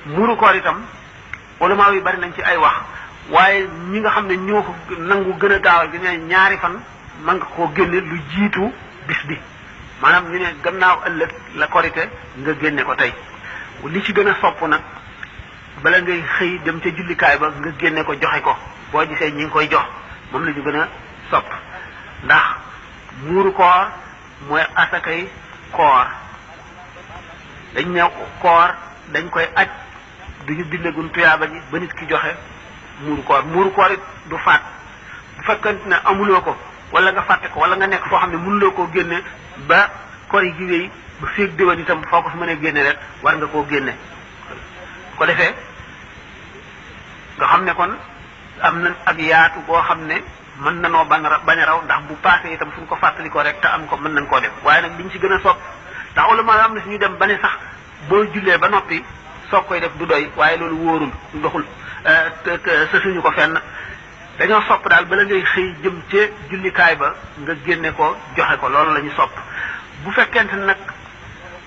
muuru koor itam ulama yi bari nañ ci ay wax waaye ñi nga xam ne ñoo ko nangu gën a gaawal gi ne ñaari fan mën nga koo génne lu jiitu bis bi maanaam ñu ne gannaaw ëllëg la korite nga génne ko tey li ci gën a sopp nag bala ngay xëy dem ca jullikaay ba nga génne ko joxe ko boo gisee ñi ngi koy jox moom la ñu gën a sopp ndax muuru koor mooy asakay koor dañ ne koor dañ koy aj duñu bindegun tuyaaba ji ba nit ki joxe muuru koor it du faat bu fekkante ne amuloo ko wala nga fàtte ko wala nga nekk foo xam ne mënuloo koo génne ba kori gi wéy ba féeg déwén itam foo ko fi mënee génne rek war nga koo génne ko defee nga xam ne kon am na ak yaatu boo xam ne mën nanoo bañ a raw ndax bu paasee itam suñ ko fàttali ko rek te am ko mën nañ koo def waaye nag liñ ci gën a sopp ndax ulama am na suñu dem ba ne sax boo jullee ba noppi soog koy def du doy waaye loolu wóorul doxul sa suñu ko fenn dañoo sopp daal bala ngay xëy jëm ca jullikaay ba nga génne ko joxe ko loolu la ñu sopp bu fekkente nag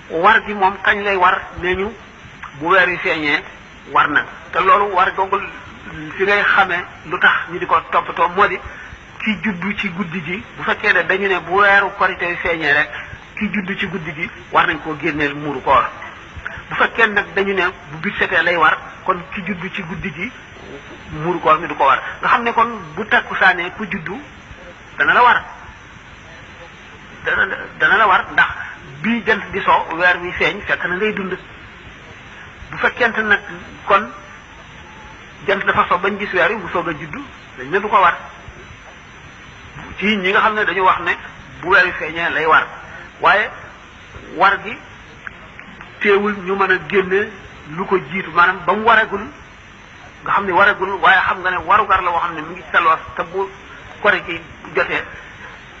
war gi moom kañ lay war nee ñu bu weer wi feeñee war na te loolu war googu fi ngay xamee lu tax ñu di ko toppatoo moo di ki juddu ci guddi gi bu fekkee ne dañu ne bu weeru korite wi feeñee rek ki juddu ci guddi gi war nañ koo génneel muuru koor bu fekkee nag dañu ne bu bit setee lay war kon ki juddu ci guddi gi muuru koor mi du ko war nga xam ne kon bu takkusaanee ku juddu dana la war dana la war ndax bii jant di so weer wi feeñ fekk na ngay dund bu fekkente nag kon jant dafa so bañ gis weer wi bu soog a juddu dañ ne du ko war ci ñi nga xam ne dañu wax ne bu weer wi feeñee lay war waaye war gi teewul ñu mën a génne lu ko jiitu maanaam ba mu waragul nga xam ne waragul waaye xam nga ne warugar la woo xam ne mu ngi salwas te bu kore ci jotee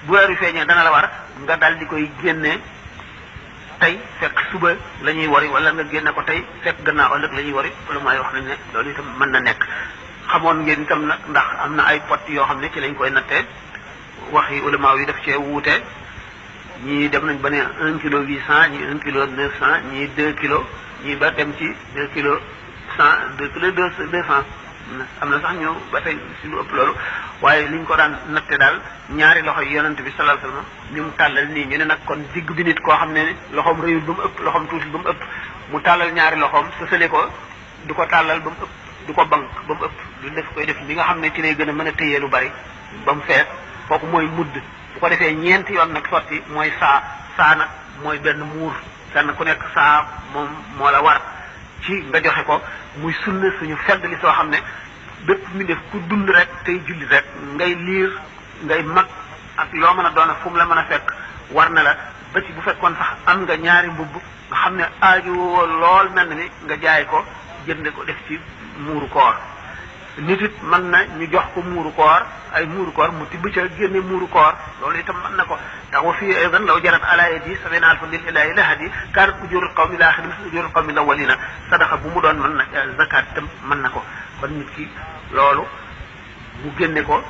bu weer wi feeñee dana la war nga dal di koy génne tey fekk suba la ñuy wari wala nga génne ko tey fekk gannaaw ëllëg la ñuy wari wala mooy wax nañ ne loolu itam mën na nekk xamoon ngeen itam nag ndax am na ay pot yoo xam ne ci lañ koy nattee wax yi ulama yi daf cee wuute ñii dem nañ ba ne 1 kilo 800 ñii 1 kilo 900 ñii 2 kilos ñii ba dem ci 2 kilos 100 2 kilos 200 am na sax ñu ba tey si lu ëpp loolu waaye liñ ko daan natte daal ñaari loxo yi yonent bi sallallahu alayhi wasallam ñu mu tàllal nii ñu ne nag kon digg bi nit koo xam ne loxoom rëyul ba mu ëpp loxoom tuuti ba mu ëpp mu tàllal ñaari loxoom sësale ko du ko tàllal ba mu ëpp du ko bank ba mu ëpp lu def koy def li nga xam ne ci lay gën a mën a téyee lu bari ba mu fees kooku mooy mudd bu ko defee ñeenti yoon nag sotti mooy saa nag mooy benn muur kenn ku nekk saa moom moo la war ci nga joxe ko muy sunna suñu fedd li soo xam ne bépp mi def ku dund rek tey julli rek ngay liir ngay mag ak loo mën a doon fu mu la mën a fekk war na la ba ci bu fekkoon sax am nga ñaari mbubb nga xam ne aaju lool mel ni nga jaay ko jënde ko def ci muuru koor nit it mën na ñu jox ko muuru koor ay muuru koor mu tibb ca génne muuru koor loolu itam mën na ko ndax wa fii aydan law jarat ala yadi sabina alfa lil ilahi lahadi kaanat ujurul qawmi laaxiri mis ujurul qawmi lawalina sadaxa bu mu doon mën na zakat itam mën na ko kon nit ki loolu mu génne ko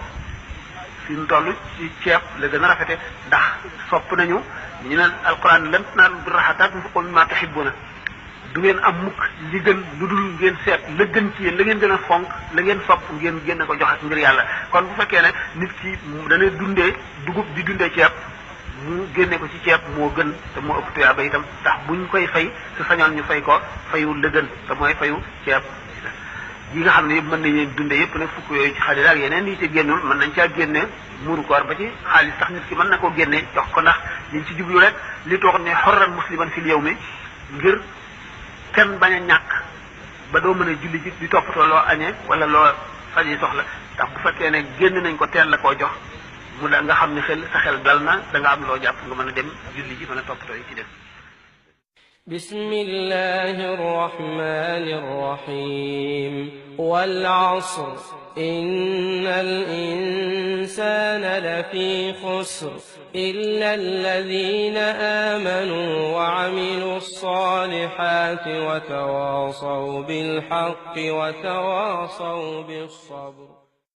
fi mu toll ci ceeb la gën a rafete ndax sopp nañu ñu ne alquran lan tanaalul birra hattaa tunfiqu mimmaa tuhibbuuna du ngeen am mukk li gën lu dul ngeen seet la gën ci yéen la ngeen gën a fonk la ngeen sopp ngeen génne ko joxe ngir yàlla kon bu fekkee ne nit ki dana dundee dugub di dundee ceeb mu génne ko ci ceeb moo gën te moo ëpp tuyaaba itam ndax buñ koy fay su sañoon ñu fay ko fayu la gën te mooy fayu ceeb yi nga xam ne yëpp mën nañu dundee yëpp nag fukk yooyu ci xaalis ak yeneen yi ci génnul mën nañ caa génne muuru koor ba ci xaalis sax nit ki mën na koo génne jox ko ndax liñ ci jublu rek li toog ne xorran musliman fil yawmi ngir kenn bañ a ñàkk ba doo mën a julli ji di toppatoo loo añee wala loo faji soxla ndax bu fekkee ne génn nañ ko teel la koo jox mu da nga xam ne sa xel dal na da nga am loo jàpp nga mën a dem julli ji mën a toppatoo yi ci def بسم الله الرحمن الرحيم والعصر إن الإنسان لفي خسر إلا الذين آمنوا وعملوا الصالحات وتواصوا بالحق وتواصوا بالصبر